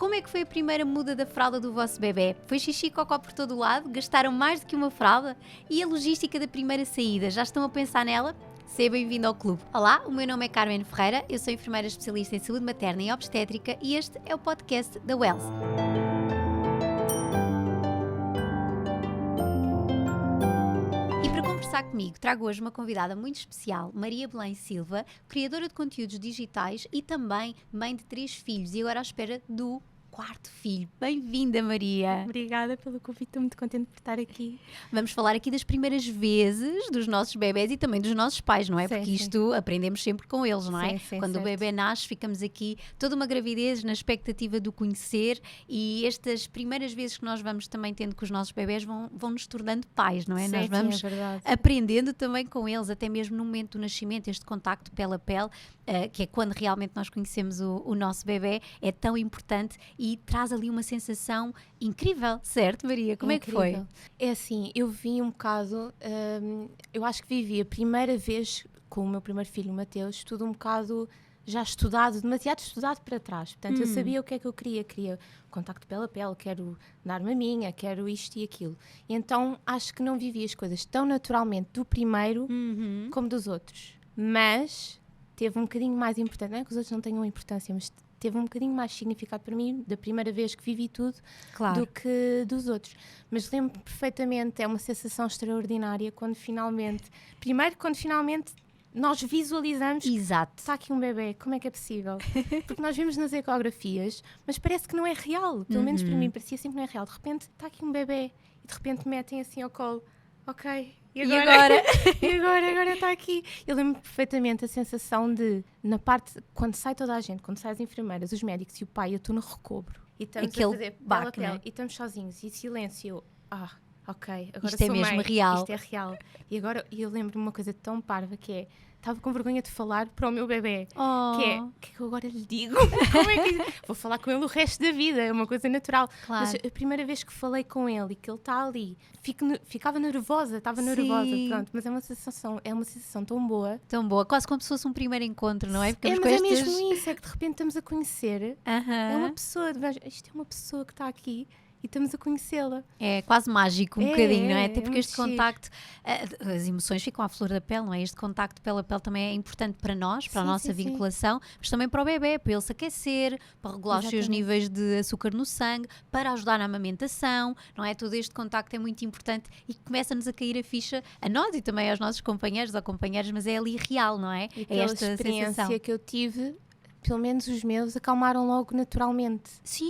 como é que foi a primeira muda da fralda do vosso bebê? Foi xixi e cocó por todo o lado? Gastaram mais do que uma fralda? E a logística da primeira saída? Já estão a pensar nela? Seja bem-vindo ao clube. Olá, o meu nome é Carmen Ferreira, eu sou enfermeira especialista em saúde materna e obstétrica e este é o podcast da Wells. E para conversar comigo, trago hoje uma convidada muito especial, Maria Belém Silva, criadora de conteúdos digitais e também mãe de 3 filhos e agora à espera do 4º filho. Bem-vinda, Maria. Obrigada pelo convite, estou muito contente por estar aqui. Vamos falar aqui das primeiras vezes dos nossos bebés e também dos nossos pais, não é? Sim, Porque isto aprendemos sempre com eles, não é? Sim, Quando certo. o bebê nasce, ficamos aqui toda uma gravidez na expectativa de o conhecer e estas primeiras vezes que nós vamos também tendo com os nossos bebés vão nos tornando pais, não é? Sim, Nós vamos sim, é verdade. aprendendo também com eles, até mesmo no momento do nascimento, este contacto pele a pele, que é quando realmente nós conhecemos o nosso bebê, é tão importante e traz ali uma sensação incrível, certo, Maria? Como Incrível. é que foi? É assim, eu vi um bocado, eu acho que vivi a primeira vez com o meu primeiro filho, o Mateus, tudo um bocado já estudado, demasiado estudado para trás. Portanto, eu sabia o que é que eu queria contacto pele a pele, quero dar maminha, quero isto e aquilo. E então, acho que não vivi as coisas tão naturalmente do primeiro como dos outros. Mas teve um bocadinho mais importante, não é que os outros não tenham importância, mas teve um bocadinho mais significado para mim da primeira vez que vivi tudo Claro. do que dos outros. Mas lembro perfeitamente, é uma sensação extraordinária quando finalmente nós visualizamos Exato. está aqui um bebê, como é que é possível? Porque nós vemos nas ecografias, mas parece que não é real. Pelo menos para mim parecia sempre que não é real. De repente está aqui um bebê e de repente metem assim ao colo. Ok, e agora? agora está aqui. Eu lembro perfeitamente a sensação de, na parte, quando sai toda a gente, quando saem as enfermeiras, os médicos e o pai, eu estou no recobro. E estamos Aquele a fazer baque, pele a não é? pele, e estamos sozinhos, e silêncio. Ok, agora Isto é sou mesmo mãe. real. Isto é real. E agora eu lembro-me de uma coisa tão parva que é, estava com vergonha de falar para o meu bebê. Oh. Que é, o que é que eu agora lhe digo? Como é que... Vou falar com ele o resto da vida, é uma coisa natural. Claro. Mas a primeira vez que falei com ele e que ele está ali, ficava nervosa, estava nervosa, pronto. Mas é uma sensação tão boa. Tão boa, quase como se fosse um primeiro encontro, não é? Mas é mesmo isso, é que de repente estamos a conhecer. É uma pessoa, isto é uma pessoa que está aqui. E estamos a conhecê-la. É quase mágico um bocadinho, não é? Até porque muito este contacto, as emoções ficam à flor da pele, não é? Este contacto pele a pele também é importante para nós, para a nossa vinculação, mas também para o bebê, para ele se aquecer, para regular os seus níveis de açúcar no sangue, para ajudar na amamentação, não é? Todo este contacto é muito importante e começa-nos a cair a ficha a nós e também aos nossos companheiros ou companheiras, mas é ali real, não é? E é pela esta experiência sensação. que eu tive, pelo menos os meus, acalmaram logo naturalmente. Sim.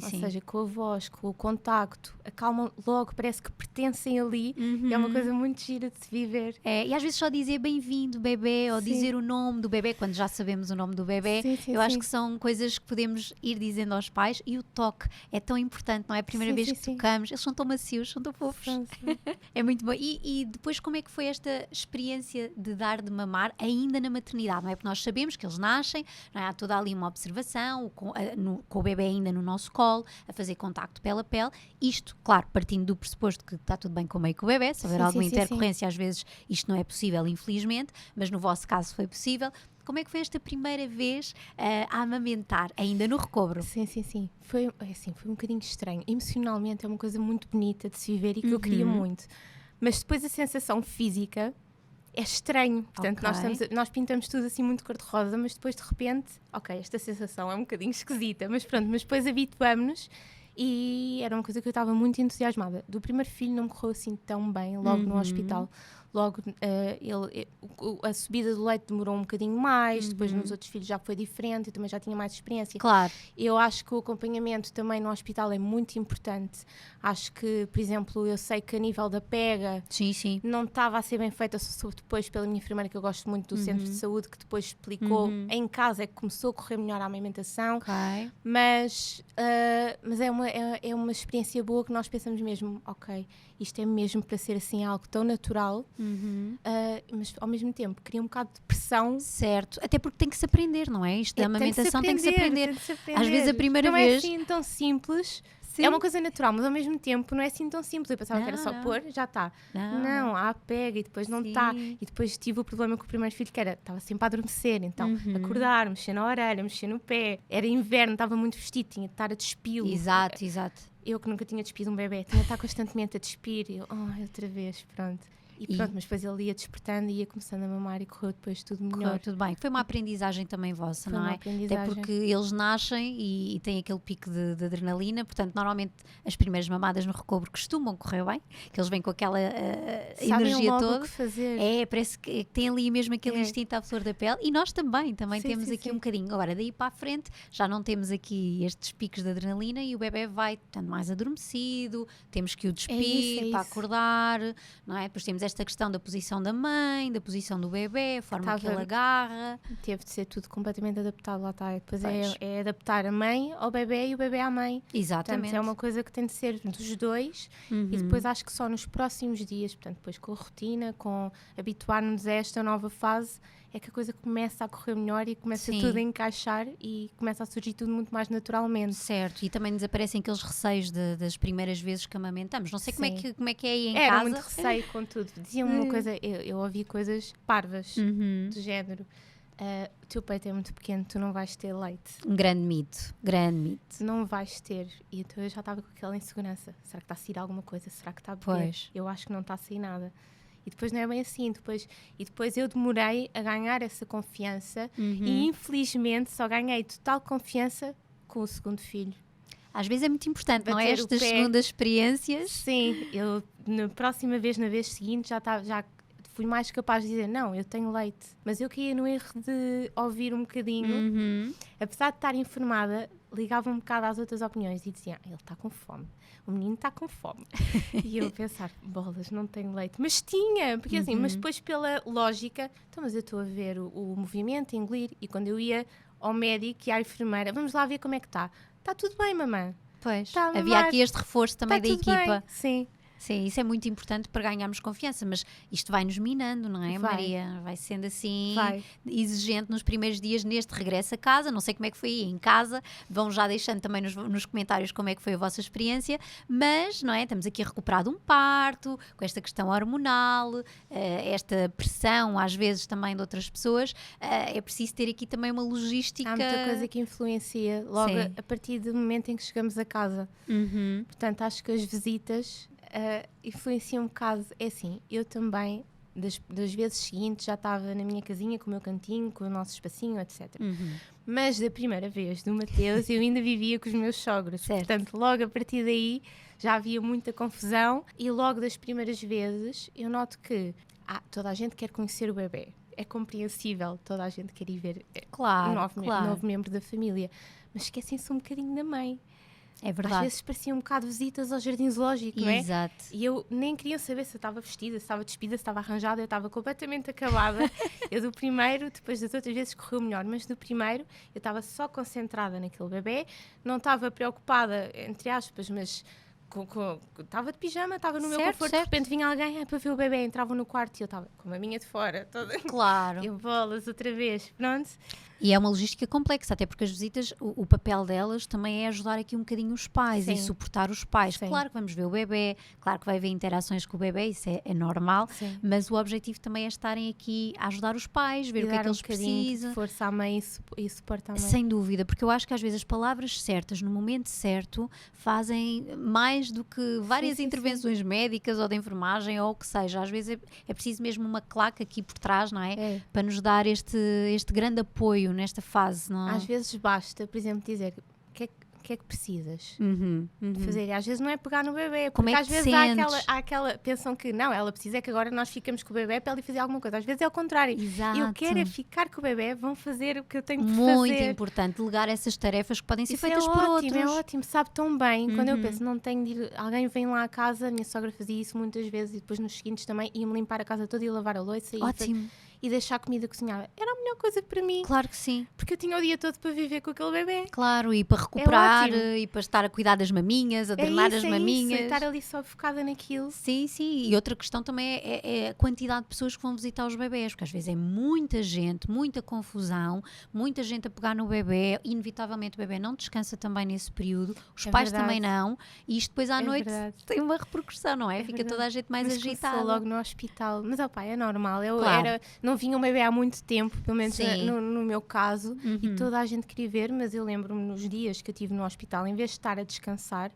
Ou seja, com a voz, com o contacto, acalmam logo, parece que pertencem ali. E é uma coisa muito gira de se viver. É, e às vezes só dizer bem-vindo bebê ou dizer o nome do bebê, quando já sabemos o nome do bebê, eu acho que são coisas que podemos ir dizendo aos pais. E o toque é tão importante, não é? A primeira vez que tocamos, eles são tão macios, são tão fofos. É muito bom. E depois como é que foi esta experiência de dar de mamar ainda na maternidade, não é? Porque nós sabemos que eles nascem, não é? Há toda ali uma observação com o bebê ainda no nosso colo, a fazer contacto pele a pele, isto, claro, partindo do pressuposto que está tudo bem com o meio com o bebê, se houver alguma intercorrência, às vezes isto não é possível, infelizmente, mas no vosso caso foi possível. Como é que foi esta primeira vez a amamentar, ainda no recobro? Sim. Foi um bocadinho estranho. Emocionalmente é uma coisa muito bonita de se viver e que eu queria muito. Mas depois a sensação física é estranho. Portanto, nós pintamos tudo assim muito cor-de-rosa, mas depois de repente, esta sensação é um bocadinho esquisita, mas pronto, mas depois habituamos-nos e era uma coisa que eu estava muito entusiasmada. Do primeiro filho não me correu assim tão bem, logo no hospital. Logo, a subida do leite demorou um bocadinho mais, depois nos outros filhos já foi diferente, eu também já tinha mais experiência. Claro. Eu acho que o acompanhamento também no hospital é muito importante. Acho que, por exemplo, eu sei que a nível da pega não estava a ser bem feita, só depois pela minha enfermeira, que eu gosto muito do centro de saúde, que depois explicou em casa, é que começou a correr melhor a amamentação. Mas é uma experiência boa que nós pensamos mesmo, isto é mesmo para ser assim algo tão natural, mas ao mesmo tempo cria um bocado de pressão. Certo, até porque tem que se aprender, não é? Isto da amamentação tem que se aprender. Às vezes a primeira não vez... Não é assim tão simples. é uma coisa natural, mas ao mesmo tempo não é assim tão simples. Eu pensava que era só pôr, já está. Não, pega e depois não está. E depois tive o problema com o primeiro filho, que era, estava sempre a adormecer, então acordar, mexer na orelha, mexer no pé. Era inverno, estava muito vestido, tinha de estar a despir. Exato. Eu que nunca tinha despido um bebê, tinha de estar constantemente a despir. E eu, outra vez, pronto. E pronto, mas depois ele ia despertando e ia começando a mamar e correu depois tudo melhor. Correu tudo bem. Foi uma aprendizagem também vossa, não é? Até porque eles nascem e têm aquele pico de adrenalina, portanto, normalmente as primeiras mamadas no recobro costumam correr bem, que eles vêm com aquela energia logo toda. O que fazer. Parece que tem ali mesmo aquele instinto à flor da pele e nós também temos aqui um bocadinho. Agora, daí para a frente, já não temos aqui estes picos de adrenalina e o bebê vai tanto mais adormecido, temos que o despir para acordar, não é? Depois temos esta questão da posição da mãe, da posição do bebê, a forma que ele agarra. Teve de ser tudo completamente adaptado, lá está. Depois é adaptar a mãe ao bebê e o bebê à mãe. Exatamente. Portanto, é uma coisa que tem de ser dos dois e depois acho que só nos próximos dias, portanto, depois com a rotina, com habituar-nos a esta nova fase, é que a coisa começa a correr melhor e começa tudo a encaixar e começa a surgir tudo muito mais naturalmente. Certo, e também desaparecem aqueles receios das primeiras vezes que amamentamos. Não sei como é que é aí em casa. Era muito receio com tudo. Diziam uma coisa, eu ouvi coisas parvas do género. O teu peito é muito pequeno, tu não vais ter leite. Um grande mito. Não vais ter. E então eu já estava com aquela insegurança. Será que está a sair alguma coisa? Será que está a beber? Pois. Eu acho que não está a sair nada. E depois não é bem assim. Depois eu demorei a ganhar essa confiança e infelizmente só ganhei total confiança com o segundo filho. Às vezes é muito importante, não é? Estas segundas experiências. Sim, eu na próxima vez, na vez seguinte, já fui mais capaz de dizer, não, eu tenho leite. Mas eu caía no erro de ouvir um bocadinho. Apesar de estar informada, ligava um bocado às outras opiniões e dizia, ele está com fome. O menino está com fome. E eu a pensar, bolas, não tenho leite. Mas tinha, porque assim, mas depois pela lógica, então, mas eu estou a ver o movimento, a engolir, e quando eu ia ao médico e à enfermeira, vamos lá ver como é que está. Está tudo bem, mamãe. Pois, havia aqui este reforço também da equipa. Bem. Sim. Sim, isso é muito importante para ganharmos confiança, mas isto vai-nos minando, não é, Maria? Vai sendo assim exigente nos primeiros dias neste regresso a casa. Não sei como é que foi aí em casa, vão já deixando também nos comentários como é que foi a vossa experiência, mas, não é, estamos aqui a recuperar de um parto, com esta questão hormonal, esta pressão às vezes também de outras pessoas, é preciso ter aqui também uma logística. Há muita coisa que influencia logo a partir do momento em que chegamos a casa. Portanto, acho que as visitas influencia um bocado. É assim, eu também das vezes seguintes já estava na minha casinha com o meu cantinho, com o nosso espacinho, etc. Mas da primeira vez do Mateus eu ainda vivia com os meus sogros, portanto logo a partir daí já havia muita confusão e logo das primeiras vezes eu noto que toda a gente quer conhecer o bebê, é compreensível, toda a gente quer ir ver um novo membro da família, mas esquecem-se um bocadinho da mãe. É verdade. Às vezes parecia um bocado visitas ao jardim zoológico, não é? Exato. E eu nem queria saber se eu estava vestida, se estava despida, se estava arranjada, eu estava completamente acabada. Eu do primeiro, depois das outras vezes correu melhor, mas do primeiro eu estava só concentrada naquele bebê, não estava preocupada, entre aspas, mas estava de pijama, estava no meu conforto, de repente vinha alguém para ver o bebê, entrava no quarto e eu estava com a minha de fora, toda. Claro. Eu bolas outra vez, pronto. E é uma logística complexa, até porque as visitas, o papel delas também é ajudar aqui um bocadinho os pais e suportar os pais. Claro que vamos ver o bebê, claro que vai haver interações com o bebê, isso é normal, mas o objetivo também é estarem aqui a ajudar os pais, ver o que é que eles precisam. De força à mãe e suporte à mãe. Sem dúvida, porque eu acho que às vezes as palavras certas, no momento certo, fazem mais do que várias intervenções médicas ou de enfermagem ou o que seja. Às vezes é preciso mesmo uma claque aqui por trás, não é? Para nos dar este grande apoio nesta fase, não é? Às vezes basta, por exemplo, dizer o que é que precisas de fazer. E às vezes não é pegar no bebê, porque às vezes há aquela pensam que não, ela precisa que agora nós ficamos com o bebê para ele fazer alguma coisa. Às vezes é o contrário. Exato. Eu quero é ficar com o bebê, vão fazer o que eu tenho que fazer. Muito importante, delegar essas tarefas que podem ser feitas por outros. É ótimo, sabe tão bem. Quando eu penso, não tenho de ir, alguém vem lá à casa, a minha sogra fazia isso muitas vezes e depois nos seguintes também ia-me limpar a casa toda e lavar a louça. Ótimo. e deixar a comida cozinhada. Era a melhor coisa para mim. Claro que sim. Porque eu tinha o dia todo para viver com aquele bebê. Claro, e para recuperar, e para estar a cuidar das maminhas, a drenar as maminhas. E estar ali só focada naquilo. Sim, sim. E outra questão também é a quantidade de pessoas que vão visitar os bebés, porque às vezes é muita gente, muita confusão, muita gente a pegar no bebê, inevitavelmente o bebê não descansa também nesse período, os pais também não, e isto depois à noite tem uma repercussão, não é? Fica toda a gente mais agitada. Logo no hospital, mas é normal, não vinha um bebê há muito tempo, pelo menos no meu caso, e toda a gente queria ver, mas eu lembro-me nos dias que eu estive no hospital, em vez de estar a descansar,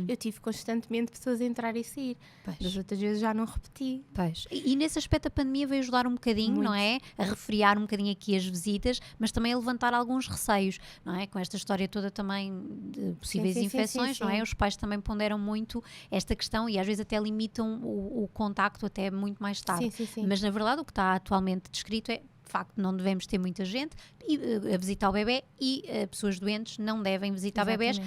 eu tive constantemente pessoas a entrar e sair. Das outras vezes já não repeti. E nesse aspecto a pandemia veio ajudar um bocadinho, muito. Não é? A refriar um bocadinho aqui as visitas, mas também a levantar alguns receios, não é? Com esta história toda também de possíveis infecções, não é? Os pais também ponderam muito esta questão e às vezes até limitam o contacto até muito mais tarde. Mas na verdade o que está atualmente descrito é, de facto, não devemos ter muita gente a visitar o bebê e pessoas doentes não devem visitar bebés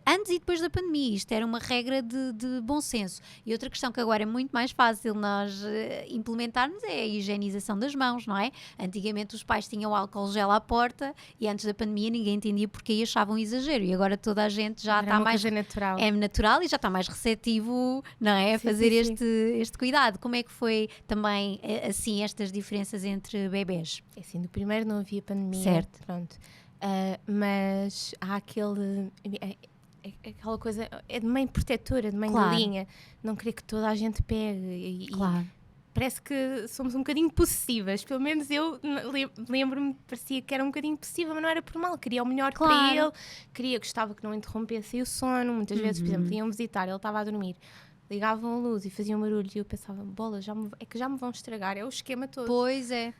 antes e depois da pandemia. Isto era uma regra de bom senso. E outra questão que agora é muito mais fácil nós implementarmos é a higienização das mãos, não é? Antigamente os pais tinham álcool gel à porta e antes da pandemia ninguém entendia porque e achavam um exagero. E agora toda a gente já está mais... natural. É natural e já está mais receptivo, não é? A fazer este cuidado. Como é que foi também, assim, estas diferenças entre bebés? Assim, no primeiro não havia pandemia. Certo. Pronto. Mas há aquela coisa, é de mãe protetora, de mãe galinha, não querer que toda a gente pegue e parece que somos um bocadinho possessivas, pelo menos eu lembro-me, parecia que era um bocadinho possessiva, mas não era por mal, queria o melhor para ele, gostava que não interrompesse o sono, muitas vezes, por exemplo, iam visitar, ele estava a dormir, ligavam a luz e faziam barulho e eu pensava, bola, já me vão estragar, é o esquema todo. Pois é.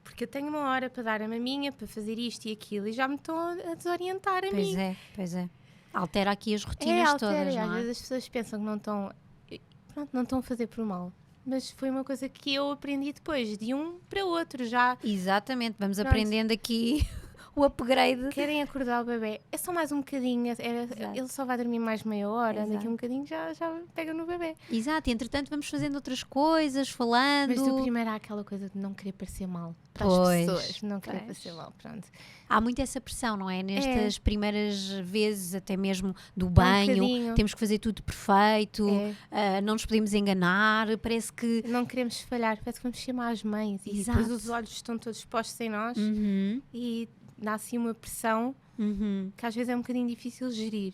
Porque eu tenho uma hora para dar a maminha, para fazer isto e aquilo, e já me estão a desorientar a mim. Pois é. Altera aqui as rotinas todas, não é? Às vezes as pessoas pensam que não estão a fazer por mal. Mas foi uma coisa que eu aprendi depois, de um para o outro já. Exatamente, vamos aprendendo aqui o upgrade. Querem acordar o bebê, é só mais um bocadinho, ele só vai dormir mais meia hora, daqui um bocadinho já pega no bebê. Exato, e entretanto vamos fazendo outras coisas, falando. Mas do primeiro há aquela coisa de não querer parecer mal para as pessoas, não querer parecer mal, pronto. Há muito essa pressão, não é? Nestas primeiras vezes, até mesmo do banho, temos que fazer tudo perfeito, não nos podemos enganar, parece que... Não queremos falhar, parece que vamos chamar as mães e depois os olhos estão todos postos em nós e dá assim uma pressão que às vezes é um bocadinho difícil gerir.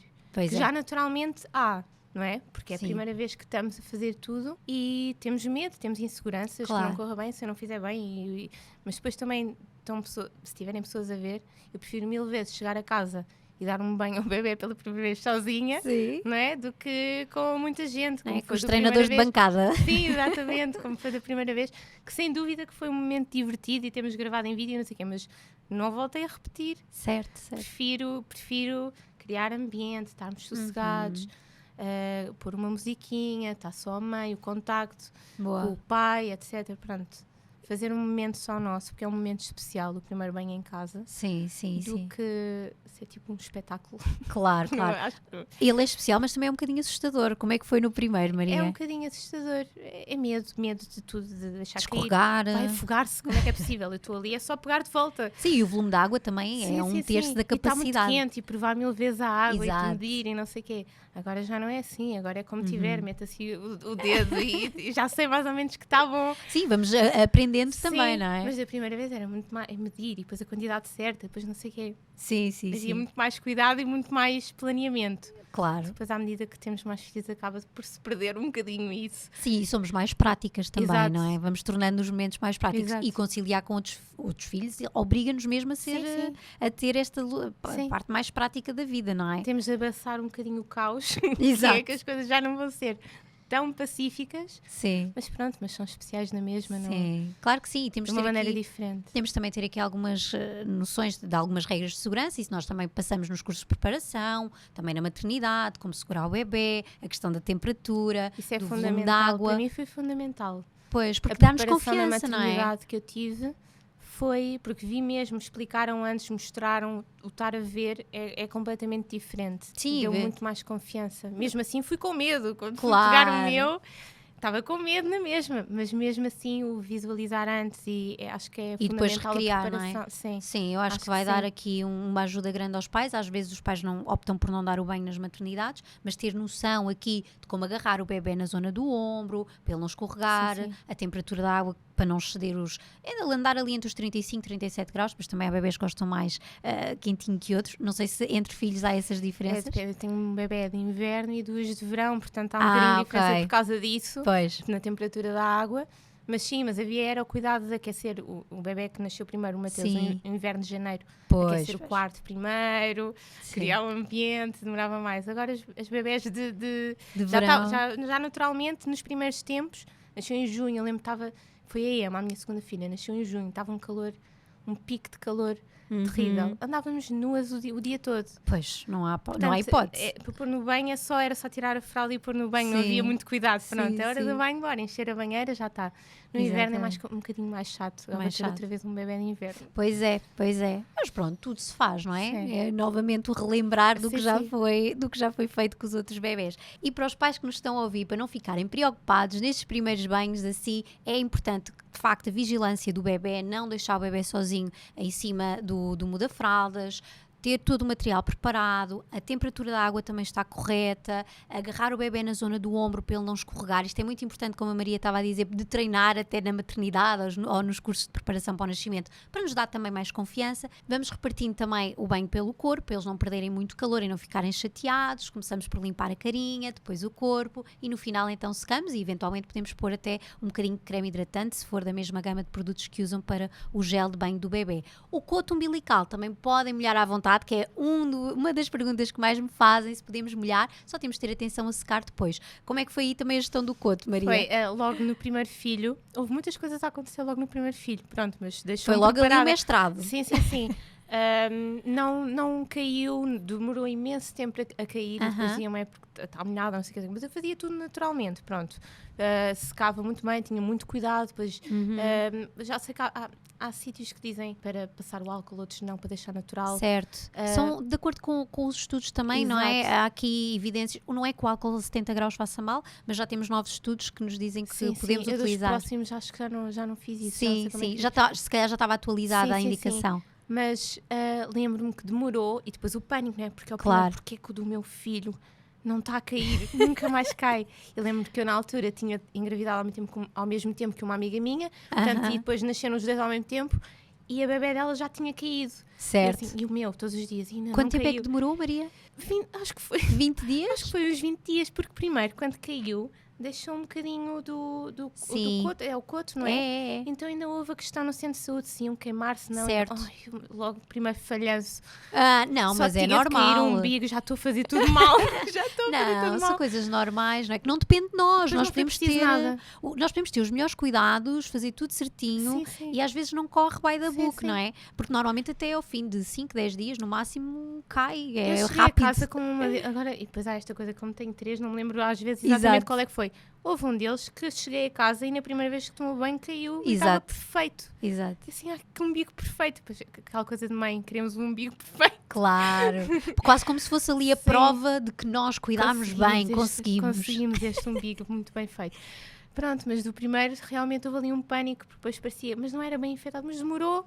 Já naturalmente há, não é? Porque é a primeira vez que estamos a fazer tudo e temos medo, temos inseguranças, que não corra bem, se eu não fizer bem. Mas depois também, se tiverem pessoas a ver, eu prefiro 1000 vezes chegar a casa e dar um banho ao bebê pela primeira vez sozinha, não é? Do que com muita gente. Como com os treinadores de bancada. Sim, exatamente, como foi da primeira vez. Que sem dúvida que foi um momento divertido e temos gravado em vídeo, não sei o quê, mas não voltei a repetir. Certo. Prefiro criar ambiente, estarmos sossegados, pôr uma musiquinha, estar só a mãe, o contacto com o pai, etc. Pronto. Fazer um momento só nosso, porque é um momento especial, o primeiro banho em casa. Sim. Do que ser tipo um espetáculo. Claro. Ele é especial, mas também é um bocadinho assustador. Como é que foi no primeiro, Maria? É um bocadinho assustador. É medo de tudo, de deixar escorregar. Vai afogar-se, como é que é possível? Eu estou ali, é só pegar de volta. Sim, e o volume de água também é um terço da capacidade. E está muito quente e provar 1000 vezes a água e medir e não sei o quê. Agora já não é assim, agora é como tiver, mete assim o dedo e já sei mais ou menos que está bom. Sim, vamos aprendendo também, não é? Mas a primeira vez era muito mais medir e depois a quantidade certa, depois não sei o quê. Sim. Havia muito mais cuidado e muito mais planeamento. Claro. Depois, à medida que temos mais filhos, acaba por se perder um bocadinho isso. Sim, e somos mais práticas também, não é? Vamos tornando os momentos mais práticos. E conciliar com outros filhos obriga-nos mesmo a ser a ter esta parte mais prática da vida, não é? Temos de abraçar um bocadinho o caos. Exato. Que as coisas já não vão ser tão pacíficas, mas são especiais na mesma, não é? Claro que sim, temos de uma maneira diferente. Temos também ter aqui algumas noções de algumas regras de segurança, isso nós também passamos nos cursos de preparação, também na maternidade, como segurar o bebê, a questão da temperatura, isso é do fundamental, volume de água. Para mim foi fundamental. Pois, porque dá-nos confiança, na não é? maternidade que eu tive foi porque vi mesmo, explicaram antes, mostraram, o estar a ver é completamente diferente. Sim, deu muito mais confiança. Mesmo assim fui com medo, quando fui pegar o meu, estava com medo na mesma, mas mesmo assim o visualizar antes e acho que é fundamental depois recriar, não é? Sim, eu acho que vai dar aqui uma ajuda grande aos pais. Às vezes os pais não optam por não dar o banho nas maternidades, mas ter noção aqui de como agarrar o bebê na zona do ombro, para ele não escorregar, a temperatura da água para não exceder andar ali entre os 35 e 37 graus, mas também há bebês que gostam mais quentinho que outros. Não sei se entre filhos há essas diferenças. Eu tenho um bebê de inverno e 2 de verão, portanto há um bocadinho de diferença por causa disso, na temperatura da água. Mas sim, mas havia o cuidado de aquecer o bebê que nasceu primeiro, o Mateus, no inverno de janeiro, aquecer o quarto primeiro, criar um ambiente, demorava mais. Agora as bebés de verão. Já naturalmente, nos primeiros tempos, nasceu em junho, eu lembro que foi a Emma, a minha segunda filha, nasceu em junho, estava um pico de calor terrível. Andávamos nuas o dia todo. Pois, não há hipótese. Para pôr no banho era só tirar a fralda e pôr no banho, não havia muito cuidado. Pronto, a hora do banho, bora encher a banheira, já está. No inverno é um bocadinho mais chato. Agora ter outra vez um bebê de inverno. Pois é. Mas pronto, tudo se faz, não é? É novamente o relembrar do que já foi feito com os outros bebés. E para os pais que nos estão a ouvir, para não ficarem preocupados nestes primeiros banhos assim, é importante de facto a vigilância do bebê, não deixar o bebê sozinho em cima do muda-fraldas, ter todo o material preparado, a temperatura da água também está correta, agarrar o bebê na zona do ombro para ele não escorregar. Isto é muito importante, como a Maria estava a dizer, de treinar até na maternidade ou nos cursos de preparação para o nascimento, para nos dar também mais confiança. Vamos repartindo também o banho pelo corpo, para eles não perderem muito calor e não ficarem chateados. Começamos por limpar a carinha, depois o corpo e no final então secamos e eventualmente podemos pôr até um bocadinho de creme hidratante, se for da mesma gama de produtos que usam para o gel de banho do bebê. O coto umbilical também podem molhar à vontade, que é uma das perguntas que mais me fazem, se podemos molhar, só temos de ter atenção a secar depois. Como é que foi aí também a gestão do coto, Maria? Foi logo no primeiro filho, houve muitas coisas a acontecer logo no primeiro filho, pronto, mas deixou-me preparada. Foi logo ali o mestrado. Sim. Não caiu, demorou imenso tempo a cair, depois diziam porque está molhada, não sei o que, mas eu fazia tudo naturalmente, pronto. Secava muito bem, tinha muito cuidado, depois já sei que há sítios que dizem para passar o álcool, outros não, para deixar natural. Certo. São de acordo com os estudos também, exato. Não é? Há aqui evidências, não é que o álcool a 70 graus faça mal, mas já temos novos estudos que nos dizem que podemos utilizar. Eu dos próximos acho que já não fiz isso. Sim, se calhar já estava atualizada a indicação. Sim. Mas lembro-me que demorou e depois o pânico, não é? Porque porque é que o do meu filho não está a cair, nunca mais cai. Eu lembro que eu na altura tinha engravidado ao mesmo tempo que uma amiga minha, portanto, e depois nasceram os dois ao mesmo tempo e a bebé dela já tinha caído. Certo. E o meu, todos os dias. Quanto tempo é que demorou, Maria? Acho que foi 20 dias? Acho que foi uns 20 dias, porque primeiro, quando caiu, deixou um bocadinho do coto, é o coto, não é? É. Então ainda houve a questão no centro de saúde, se iam queimar-se, não. Certo. Logo primeiro falhanço. Não, só mas é normal. Cair um umbigo, já estou a fazer tudo mal. Não, são coisas normais, não é? Que não depende de nós. Nós podemos ter os melhores cuidados, fazer tudo certinho e às vezes não corre by the book, não é? Porque normalmente até ao fim de 5, 10 dias, no máximo, cai. É eu rápido. A casa com agora, e depois há esta coisa, como tenho 3, não me lembro às vezes exatamente qual é que foi. Houve um deles que cheguei a casa e na primeira vez que tomou banho caiu e estava perfeito. Exato. E assim, que umbigo perfeito. Depois, aquela coisa de mãe, queremos um umbigo perfeito. Claro. Quase como se fosse ali a prova de que nós cuidámos bem, conseguimos este umbigo muito bem feito. Pronto, mas do primeiro realmente houve ali um pânico, porque depois parecia, mas não era bem infectado, mas demorou.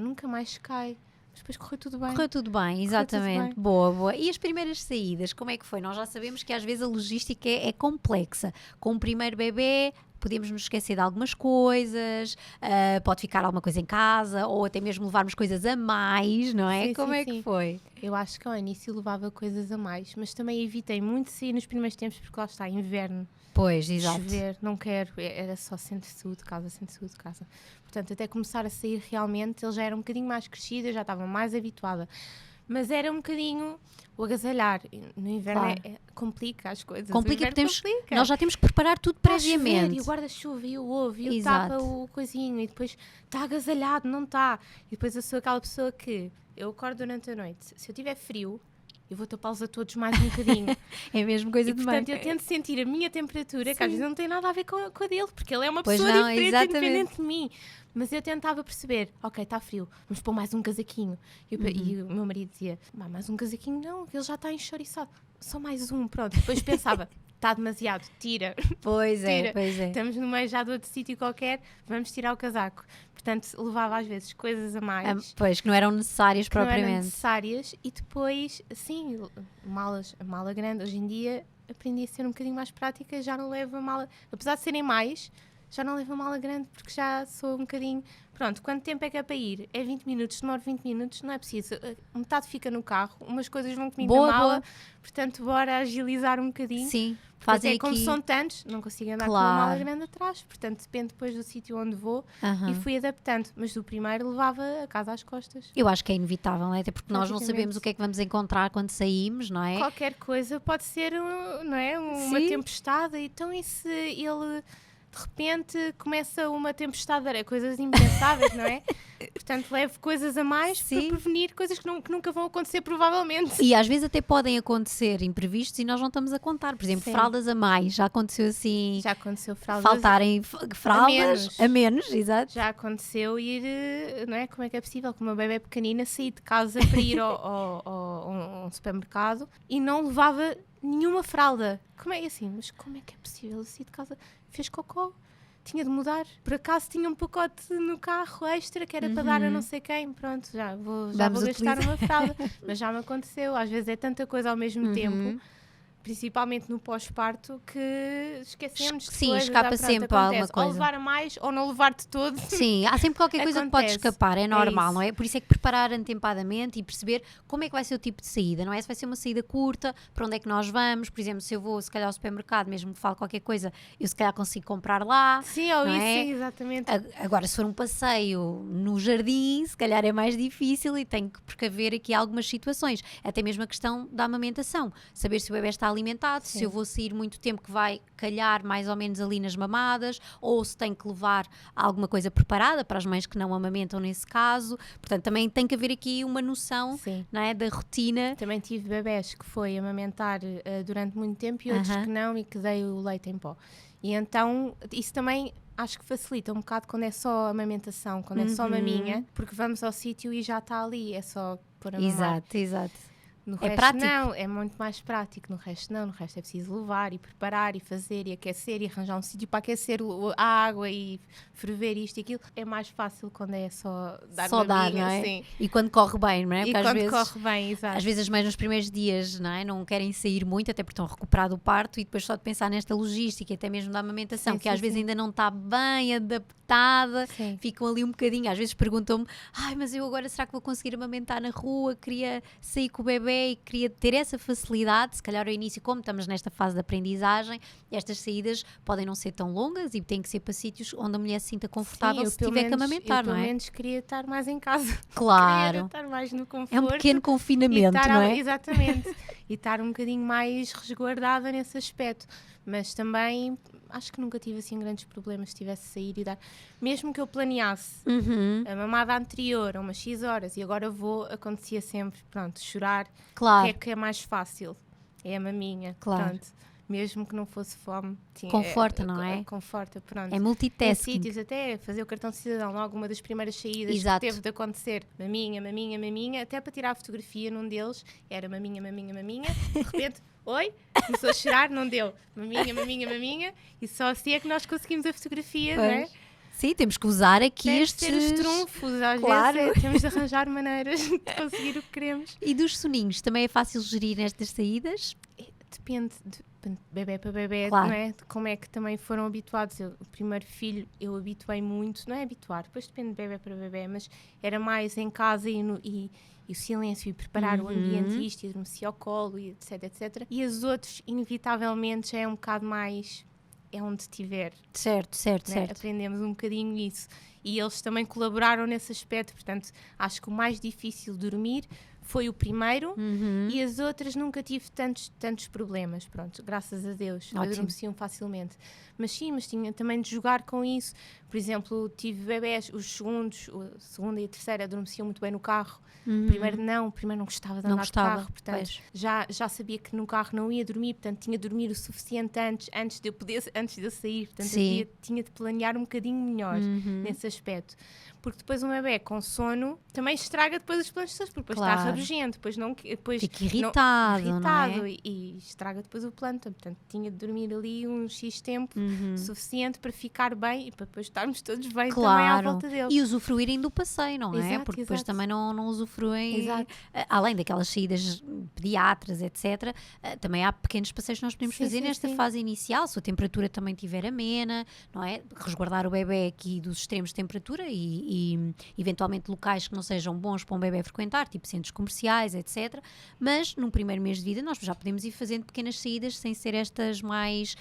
Nunca mais cai. Depois correu tudo bem. Correu tudo bem, exatamente. Tudo bem. Boa. E as primeiras saídas, como é que foi? Nós já sabemos que às vezes a logística é complexa. Com o primeiro bebê, podemos nos esquecer de algumas coisas, pode ficar alguma coisa em casa, ou até mesmo levarmos coisas a mais, não é? Como é que foi? Eu acho que ao início levava coisas a mais, mas também evitei muito sair nos primeiros tempos, porque lá está, inverno. Pois, exato. Chover, não quero, era só centro de saúde, casa. Portanto, até começar a sair realmente, ele já era um bocadinho mais crescido, eu já estava mais habituada. Mas era um bocadinho o agasalhar. No inverno complica as coisas. Complica porque nós já temos que preparar tudo previamente. E o guarda-chuva, e o ovo, e o tapa, o coisinho, e depois está agasalhado, não está. E depois eu sou aquela pessoa que eu acordo durante a noite. Se eu tiver frio, eu vou tapá-los a todos mais um bocadinho. É a mesma coisa de mãe. Portanto, eu tento sentir a minha temperatura, que às vezes não tem nada a ver com a dele, porque ele é uma pessoa diferente, independente de mim. Mas eu tentava perceber, ok, está frio, vamos pôr mais um casaquinho. E o meu marido dizia, mais um casaquinho não, ele já está enxoriçado. Só mais um, pronto. Depois pensava, está demasiado, tira. Pois é. Estamos no meio já de outro sítio qualquer, vamos tirar o casaco. Portanto, levava às vezes coisas a mais. Pois, que não eram necessárias propriamente. Não eram necessárias. E depois, sim, a mala grande. Hoje em dia aprendi a ser um bocadinho mais prática, já não levo a mala... Apesar de serem mais, já não levo a mala grande porque já sou um bocadinho... Pronto, quanto tempo é que é para ir? É 20 minutos, demora 20 minutos, não é preciso. Metade fica no carro, umas coisas vão comigo na mala, portanto, bora agilizar um bocadinho. Sim, fazem aqui... Como são tantos, não consigo andar com uma mala grande atrás, portanto, depende depois do sítio onde vou e fui adaptando. Mas do primeiro levava a casa às costas. Eu acho que é inevitável, não é? Até porque nós não sabemos o que é que vamos encontrar quando saímos, não é? Qualquer coisa pode ser, não é? Uma tempestade, então e se ele... De repente começa uma tempestade de areia, coisas impensáveis, não é? Portanto, levo coisas a mais para prevenir coisas que nunca vão acontecer, provavelmente. E às vezes até podem acontecer imprevistos e nós não estamos a contar. Por exemplo, fraldas a mais. Já aconteceu assim... Já aconteceu fraldas... Faltarem fraldas a menos, exato. Já aconteceu ir, não é? Como é que é possível que uma bebé pequenina sair de casa para ir a um supermercado e não levava nenhuma fralda? Como é assim? Mas como é que é possível? Sair de casa... Fez cocó, tinha de mudar. Por acaso tinha um pacote no carro extra que era para dar a não sei quem. Pronto, já vou gastar uma fralda. Mas já me aconteceu. Às vezes é tanta coisa ao mesmo tempo, principalmente no pós-parto, que esquecemos de coisas. Sim, escapa sempre alguma coisa. Ou levar a mais ou não levar de todo. Sim, há sempre qualquer coisa que pode escapar, é normal, não é? Por isso é que preparar antempadamente e perceber como é que vai ser o tipo de saída, não é? Se vai ser uma saída curta, para onde é que nós vamos, por exemplo, se eu vou se calhar ao supermercado, mesmo que fale qualquer coisa, eu se calhar consigo comprar lá. Sim, ou isso, sim, exatamente. Agora, se for um passeio no jardim, se calhar é mais difícil e tenho que precaver aqui algumas situações, até mesmo a questão da amamentação, saber se o bebê está alimentado, se eu vou sair muito tempo que vai calhar mais ou menos ali nas mamadas, ou se tenho que levar alguma coisa preparada para as mães que não amamentam nesse caso. Portanto, também tem que haver aqui uma noção, não é, da rotina. Também tive bebés que foi amamentar durante muito tempo e outros que não, e que dei o leite em pó. E então, isso também acho que facilita um bocado quando é só amamentação, quando é só maminha, porque vamos ao sítio e já está ali, é só pôr a mamar. Exato. No resto, prático? Não, é muito mais prático. No resto não, no resto é preciso levar e preparar e fazer e aquecer e arranjar um sítio para aquecer a água e ferver isto e aquilo. É mais fácil quando é só dar maminha, não é? Sim. E quando corre bem, não é? Porque às vezes, corre bem, exato. Às vezes as mães nos primeiros dias, não é? Não querem sair muito, até porque estão a recuperar do parto, e depois só de pensar nesta logística, até mesmo da amamentação, que às vezes ainda não está bem adaptada, ficam ali um bocadinho, às vezes perguntam-me, mas eu agora será que vou conseguir amamentar na rua? Queria sair com o bebê e queria ter essa facilidade. Se calhar ao início, como estamos nesta fase de aprendizagem, estas saídas podem não ser tão longas e têm que ser para sítios onde a mulher se sinta confortável se tiver que amamentar, não é? Eu pelo menos queria estar mais em casa. Claro. Queria estar mais no conforto. É um pequeno confinamento, não é? Exatamente. E estar um bocadinho mais resguardada nesse aspecto. Mas também acho que nunca tive assim grandes problemas se tivesse de sair e dar. Mesmo que eu planeasse a mamada anterior a umas X horas e agora acontecia sempre, pronto, chorar. Claro. Que é mais fácil. É a maminha. Claro. Pronto. Mesmo que não fosse fome. Conforta, não é? Conforta, pronto. É multitasking. Em sítios até fazer o cartão de cidadão, logo uma das primeiras saídas Exato. que teve de acontecer. Maminha, até para tirar a fotografia num deles, era maminha. De repente, oi, começou a chorar, não deu. Maminha. E só assim é que nós conseguimos a fotografia, não é? Sim, temos que usar aqui estes... Ter os trunfos, às vezes temos de arranjar maneiras de conseguir o que queremos. E dos soninhos, também é fácil gerir nestas saídas? Depende de bebé para bebé, claro. Não é? De como é que também foram habituados. O primeiro filho eu habituei muito, não é habituar, depois depende de bebé para bebé, mas era mais em casa e o silêncio e preparar o ambiente, isto, e adormecia ao colo, e etc. E as outras, inevitavelmente, já é um bocado mais... É onde estiver. Certo. Aprendemos um bocadinho isso. E eles também colaboraram nesse aspecto. Portanto, acho que o mais difícil de dormir foi o primeiro e as outras nunca tive tantos problemas. Pronto, graças a Deus. Adormeciam facilmente. Mas tinha também de jogar com isso. Por exemplo, tive bebés, os segundos, a segunda e a terceira adormeciam muito bem no carro. O primeiro não gostava de andar de carro. Portanto, já sabia que no carro não ia dormir, portanto tinha de dormir o suficiente antes de eu sair. Portanto, tinha de planear um bocadinho melhor nesse aspecto. Porque depois um bebé com sono também estraga depois os planos, porque depois está a urgente, depois fica irritado, não é? e estraga depois o plano. Portanto, tinha de dormir ali um X tempo suficiente para ficar bem e para depois estarmos todos bem também à volta dele. E usufruírem do passeio, não é? Exato, porque depois exato. também não usufruem, Exato. Além daquelas saídas pediatras, etc. Também há pequenos passeios que nós podemos fazer nesta fase inicial, se a temperatura também estiver amena, não é? Resguardar o bebê aqui dos extremos de temperatura e eventualmente locais que não sejam bons para um bebê frequentar, tipo centros comerciais, etc. Mas num primeiro mês de vida nós já podemos ir fazendo pequenas saídas sem ser estas mais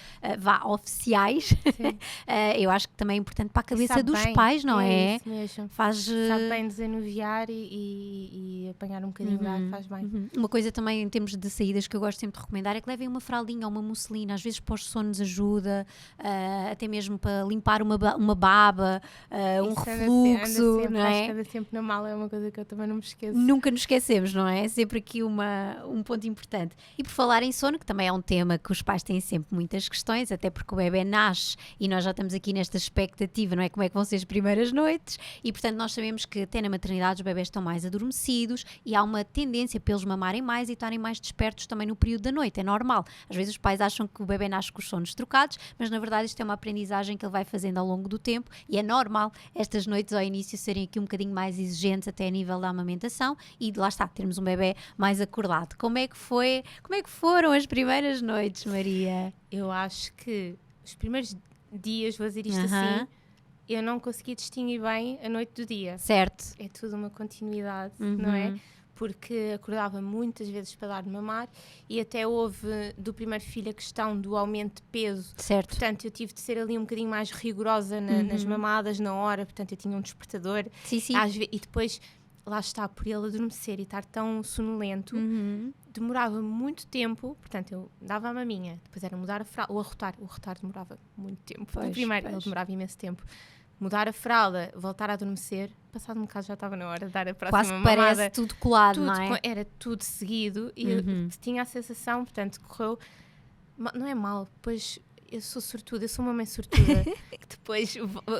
oficiais. Eu acho que também é importante para a cabeça dos pais, não é? Isso mesmo. Sabe bem desanuviar e apanhar um bocadinho de ar, faz bem. Uma coisa também em termos de saídas que eu gosto sempre de recomendar é que levem uma fraldinha ou uma musselina, às vezes pós-sonos ajuda, até mesmo para limpar uma baba, um refluxo, não é? Anda sempre na mala, é uma coisa que eu também não me esqueço. Nunca nos esquecemos, não é? Sempre aqui um ponto importante. E por falar em sono, que também é um tema que os pais têm sempre muitas questões, até porque o bebê nasce e nós já estamos aqui nesta expectativa, não é? Como é que vão ser as primeiras noites e, portanto, nós sabemos que até na maternidade os bebés estão mais adormecidos e há uma tendência para eles mamarem mais e estarem mais despertos também no período da noite, é normal. Às vezes os pais acham que o bebê nasce com os sonos trocados, mas na verdade isto é uma aprendizagem que ele vai fazendo ao longo do tempo e é normal estas noites ao início serem aqui um bocadinho mais exigentes até a nível da amamentação e lá está, termos um bebê mais acordado. Como é que foram as primeiras noites, Maria? Eu acho que os primeiros dias, vou dizer isto assim, eu não consegui distinguir bem a noite do dia. Certo. É tudo uma continuidade, não é? Porque acordava muitas vezes para dar de mamar e até houve do primeiro filho a questão do aumento de peso. Certo. Portanto, eu tive de ser ali um bocadinho mais rigorosa nas mamadas, na hora. Portanto, eu tinha um despertador. Sim. E depois, lá está, por ele adormecer e estar tão sonolento, demorava muito tempo. Portanto, eu dava a maminha, depois era mudar a fralda, ou arrotar. O arrotar demorava muito tempo. O primeiro, ele demorava imenso tempo. Mudar a fralda, voltar a adormecer, passado um bocado já estava na hora de dar a próxima mamada. Quase parece tudo colado, não é? Era tudo seguido e eu tinha a sensação, portanto, correu, não é mal, depois eu sou sortuda, eu sou uma mãe sortuda, que depois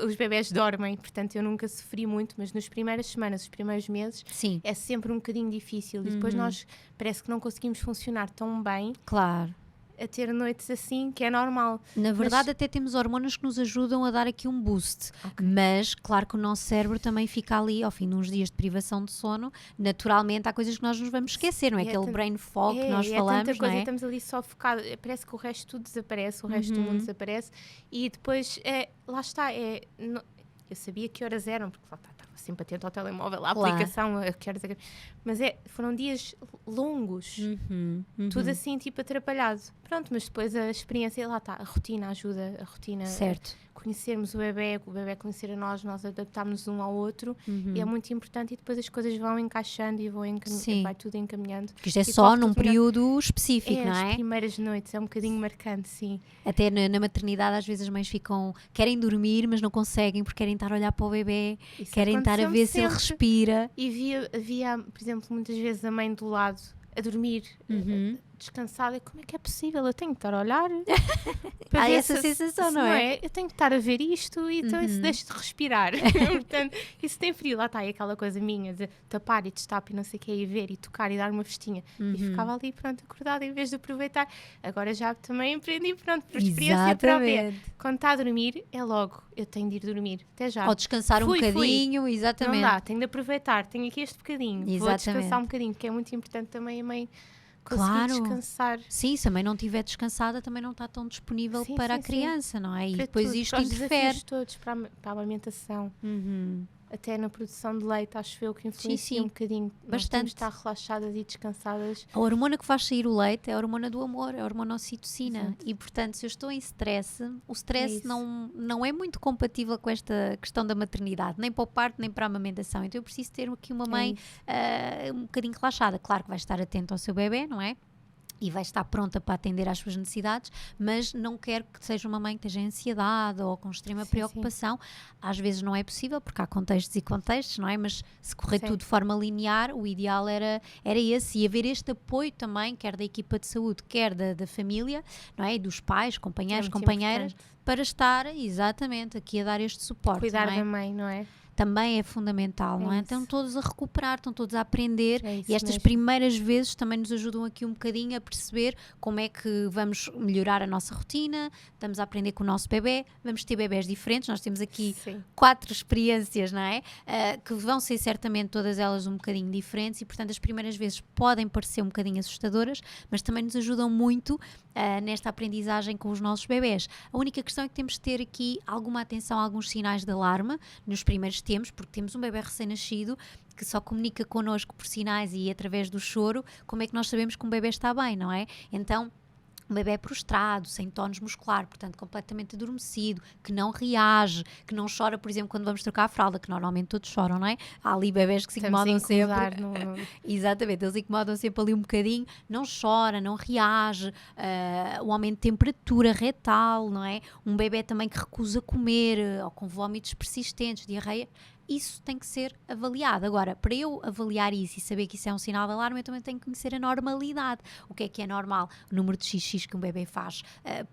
os bebés dormem, portanto eu nunca sofri muito, mas nas primeiras semanas, os primeiros meses, é sempre um bocadinho difícil e depois nós parece que não conseguimos funcionar tão bem. Claro. A ter noites assim, que é normal. Na verdade, até temos hormonas que nos ajudam a dar aqui um boost. Mas, claro que o nosso cérebro também fica ali, ao fim de uns dias de privação de sono, naturalmente há coisas que nós nos vamos esquecer, não é? Aquele brain fog que nós falamos, tanta coisa, não é? Estamos ali só focados, parece que o resto tudo desaparece, o resto do mundo desaparece e depois, lá está, eu sabia que horas eram, porque lá estava sempre atento ao telemóvel, à aplicação, a que horas mas foram dias longos, tudo assim, tipo atrapalhado. Pronto, mas depois a experiência, lá está, a rotina ajuda, certo. Conhecermos o bebê conhecer a nós adaptarmos um ao outro e é muito importante e depois as coisas vão encaixando e vai tudo encaminhando. Porque isto é só num período específico, não é? As primeiras noites, é um bocadinho marcante, sim. Até na maternidade às vezes as mães querem dormir, mas não conseguem porque querem estar a olhar para o bebê, querem estar a ver se ele respira. E via, por exemplo, muitas vezes a mãe do lado a dormir, descansada. Como é que é possível? Eu tenho que estar a olhar para há ver essa sensação, não é? Eu tenho que estar a ver isto e então isso deixa de respirar. Portanto, isso tem frio. Lá está, e aquela coisa minha de tapar e destapar e não sei o que, e ver e tocar e dar uma festinha. E ficava ali, pronto, acordada em vez de aproveitar. Agora já também aprendi, pronto, por experiência própria. Quando está a dormir, é logo, eu tenho de ir dormir. Até já. Ou descansar um bocadinho, exatamente. Não dá, tenho de aproveitar, tenho aqui este bocadinho. Exatamente. Vou descansar um bocadinho, que é muito importante também a mãe conseguir descansar. Sim, se a mãe não estiver descansada também não está tão disponível para a criança, não é? E depois isto interfere. Todos para a amamentação. Até na produção de leite, acho eu que influencia um bocadinho. Bastante. Temos de estar relaxadas e descansadas. A hormona que faz sair o leite é a hormona do amor, é a hormona ocitocina. E, portanto, se eu estou em stress, o stress não é muito compatível com esta questão da maternidade, nem para o parto, nem para a amamentação. Então eu preciso ter aqui uma mãe um bocadinho relaxada. Claro que vai estar atenta ao seu bebê, não é? E vai estar pronta para atender às suas necessidades, mas não quero que seja uma mãe que esteja em ansiedade ou com extrema preocupação. Às vezes não é possível, porque há contextos e contextos, não é? Mas se correr tudo de forma linear, o ideal era esse. E haver este apoio também, quer da equipa de saúde, quer da família, não é? E dos pais, companheiros, companheiras, para estar, exatamente, aqui a dar este suporte. Cuidar da mãe, não é? também é fundamental, não é? Estão todos a recuperar, estão todos a aprender e estas primeiras vezes também nos ajudam aqui um bocadinho a perceber como é que vamos melhorar a nossa rotina, estamos a aprender com o nosso bebê, vamos ter bebés diferentes, nós temos aqui 4 experiências, não é? Que vão ser certamente todas elas um bocadinho diferentes e, portanto, as primeiras vezes podem parecer um bocadinho assustadoras, mas também nos ajudam muito nesta aprendizagem com os nossos bebés. A única questão é que temos de ter aqui alguma atenção a alguns sinais de alarme nos primeiros tempos, porque temos um bebé recém-nascido que só comunica connosco por sinais e através do choro. Como é que nós sabemos que um bebé está bem, não é? Então, um bebé prostrado, sem tónus muscular, portanto completamente adormecido, que não reage, que não chora, por exemplo, quando vamos trocar a fralda, que normalmente todos choram, não é? Há ali bebés que se incomodam sempre. Exatamente, eles incomodam sempre ali um bocadinho, não chora, não reage, o aumento de temperatura retal, não é? Um bebé também que recusa comer, ou com vômitos persistentes, diarreia. Isso tem que ser avaliado. Agora, para eu avaliar isso e saber que isso é um sinal de alarme, eu também tenho que conhecer a normalidade. O que é normal? O número de xixis que um bebê faz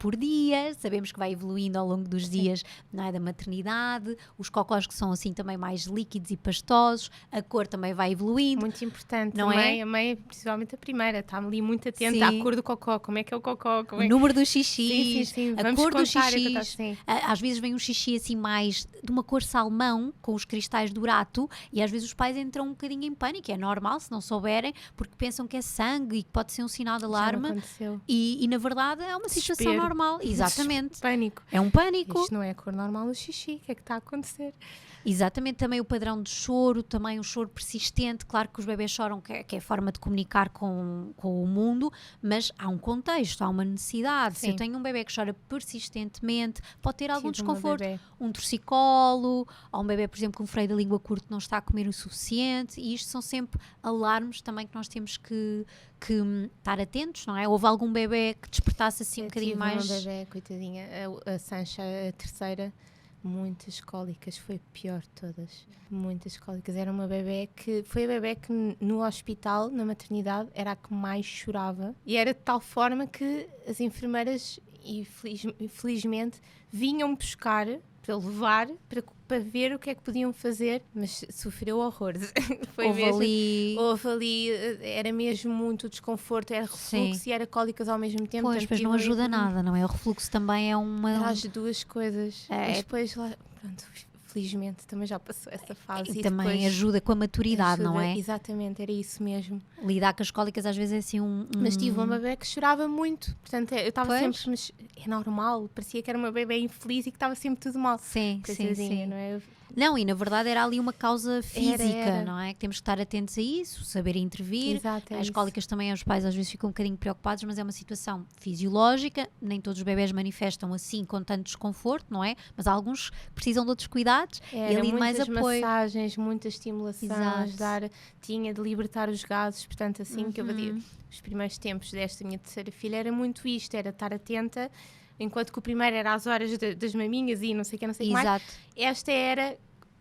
por dia, sabemos que vai evoluindo ao longo dos dias, não é, da maternidade, os cocós que são assim também mais líquidos e pastosos, a cor também vai evoluindo. Muito importante, não é? A mãe, principalmente a primeira, está ali muito atenta à cor do cocó, como é que é o cocó. O número dos xixis, a cor dos xixis. Assim. Às vezes vem um xixi assim mais de uma cor salmão, com os cristais do rato, e às vezes os pais entram um bocadinho em pânico, é normal se não souberem, porque pensam que é sangue e que pode ser um sinal de alarme e na verdade é uma situação normal. Exatamente. Pânico. É um pânico. Isto não é a cor normal do xixi, o que é que está a acontecer? Exatamente, também o padrão de choro, também um choro persistente. Claro que os bebés choram, que é a forma de comunicar com o mundo, mas há um contexto, há uma necessidade. Se eu tenho um bebé que chora persistentemente, pode ter algum desconforto. Um torcicolo, ou um bebé, por exemplo, com um freio da língua curto, não está a comer o suficiente, e isto são sempre alarmes também que nós temos que estar atentos, não é? Houve algum bebé que despertasse assim um bocadinho mais... uma bebé, coitadinha, a Sancha, a terceira, muitas cólicas, foi a pior de todas, muitas cólicas. Era uma bebé que, foi a bebé que no hospital, na maternidade, era a que mais chorava, e era de tal forma que as enfermeiras, infelizmente, vinham buscar para levar, para ver o que é que podiam fazer, mas sofreu horrores. Houve ali, era mesmo muito desconforto, era refluxo e era cólicas ao mesmo tempo. Pois, mas não ajuda nada, não é? O refluxo também é uma... Era as duas coisas. Mas depois, pronto, felizmente também já passou essa fase. E também ajuda com a maturidade, não é? Exatamente, era isso mesmo. Lidar com as cólicas às vezes é assim Mas tive uma bebé que chorava muito, portanto eu estava sempre, mas é normal, parecia que era uma bebé infeliz e que estava sempre tudo mal. Sim. Não é? Não, e na verdade era ali uma causa física, não é? Que temos que estar atentos a isso, saber intervir. Exato, As cólicas também, os pais às vezes ficam um bocadinho preocupados, mas é uma situação fisiológica, nem todos os bebés manifestam assim com tanto desconforto, não é? Mas há alguns que precisam de outros cuidados e ali de mais apoio. Muitas massagens, muita estimulação, ajudar, tinha de libertar os gases, portanto assim que eu via os primeiros tempos desta minha terceira filha era muito isto, era estar atenta. Enquanto que o primeiro era às horas das maminhas e não sei o que mais, esta era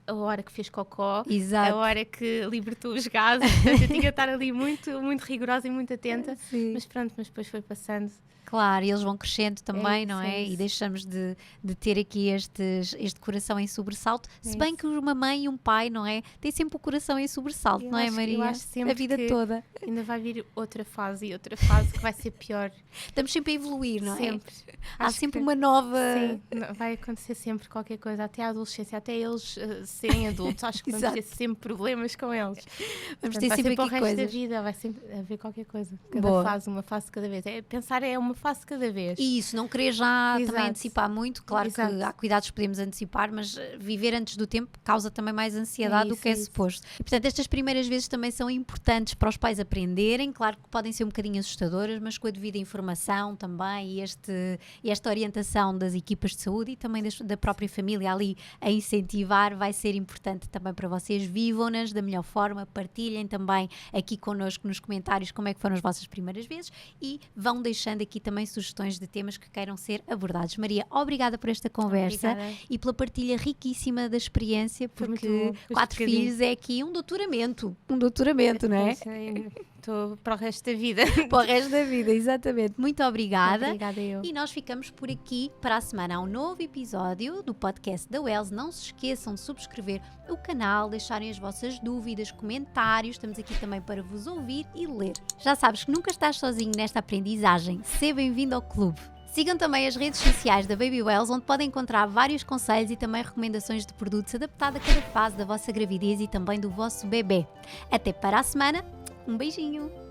a hora que fez cocó, a hora que libertou os gases, portanto eu tinha de estar ali muito, muito rigorosa e muito atenta, mas pronto, mas depois foi passando. Claro, e eles vão crescendo também, não é? E deixamos de ter aqui este coração em sobressalto, se bem que uma mãe e um pai, não é? Tem sempre o coração em sobressalto, não é, Maria? Eu acho sempre a vida toda. Ainda vai vir outra fase que vai ser pior. Estamos sempre a evoluir, não é? Sempre. Há sempre uma nova... Sim, vai acontecer sempre qualquer coisa, até a adolescência, até eles serem adultos, acho que vamos ter sempre problemas com eles. Vamos ter sempre aqui coisas. O resto da vida vai sempre haver qualquer coisa. Uma fase de cada vez. Pensar é uma fase de cada vez. E isso, não querer já também antecipar muito, claro que há cuidados que podemos antecipar, mas viver antes do tempo causa também mais ansiedade do que é suposto. E portanto estas primeiras vezes também são importantes para os pais aprenderem, claro que podem ser um bocadinho assustadoras, mas com a devida informação também e esta orientação das equipas de saúde e também da própria família ali a incentivar, vai ser importante também para vocês. Vivam-nas da melhor forma, partilhem também aqui connosco nos comentários como é que foram as vossas primeiras vezes e vão deixando aqui também sugestões de temas que queiram ser abordados. Maria, obrigada por esta conversa e pela partilha riquíssima da experiência, porque 4 filhos é aqui um doutoramento, não é? estou para o resto da vida. Para o resto da vida, exatamente. Muito obrigada. Obrigada eu. E nós ficamos por aqui. Para a semana há um novo episódio do podcast da Wells. Não se esqueçam de subscrever o canal, deixarem as vossas dúvidas, comentários. Estamos aqui também para vos ouvir e ler. Já sabes que nunca estás sozinho nesta aprendizagem. Seja bem-vindo ao clube. Sigam também as redes sociais da Baby Wells, onde podem encontrar vários conselhos e também recomendações de produtos adaptados a cada fase da vossa gravidez e também do vosso bebê. Até para a semana, um beijinho!